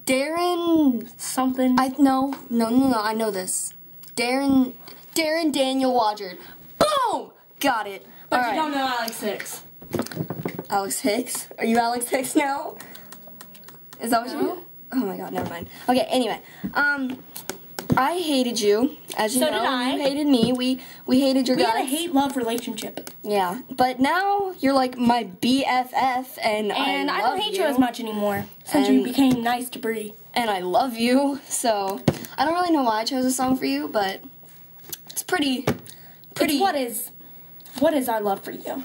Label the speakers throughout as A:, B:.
A: Darren
B: something.
A: No, I know this. Darren Daniel Wodgard. Boom! Got it.
B: But
A: All
B: you
A: right.
B: don't know Alex Hicks.
A: Alex Hicks? Are you Alex Hicks now? Is that what you? Oh my god, never mind. Okay, anyway. I hated you, as you know.
B: So did I.
A: You hated me. We hated your guys.
B: We had a hate-love relationship.
A: Yeah, but now you're like my BFF, and I
B: don't hate you as much anymore since you became nice to Bree.
A: And I love you, so I don't really know why I chose a song for you, but it's pretty.
B: It's what is our love for you?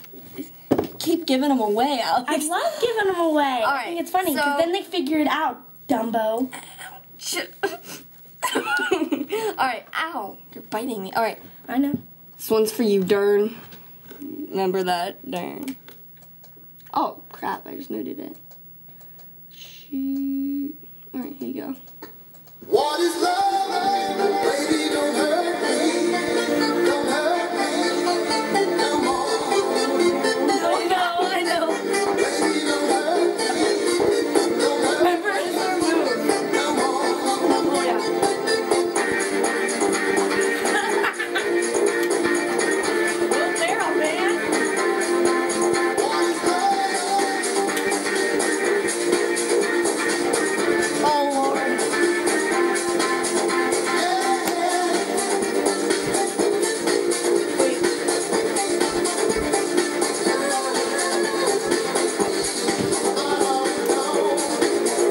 A: Keep giving them away, Alex.
B: I love giving them away.
A: All
B: I
A: right,
B: think it's funny because then they figure it out, Dumbo.
A: Alright, ow. You're biting me. Alright.
B: I know.
A: This one's for you, Dern. Remember that? Dern. Oh, crap. I just muted it. Alright, here you go.
C: What is love? Baby, don't hurt me. Don't hurt me. Come on.
A: I know.
C: Baby, don't hurt me. Don't hurt me.
A: Remember his move.
C: Come on.
A: Oh, yeah. Will Ferrell, man.
C: What is love?
A: Oh, Lord.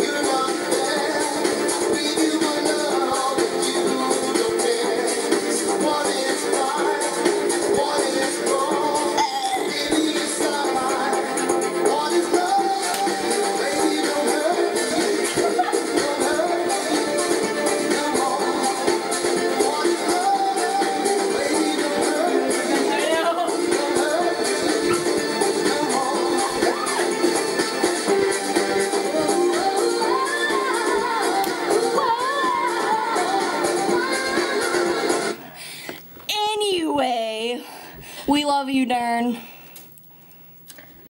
C: You're not there. We do my love, but you don't care. What is right? What is wrong? Baby, decide. What is love? Baby, don't hurt me. Don't hurt me. Come on. What is love? Baby, don't hurt me.
A: I know.
C: Don't hurt me. Come on.
A: Anyway, we love you, Dern.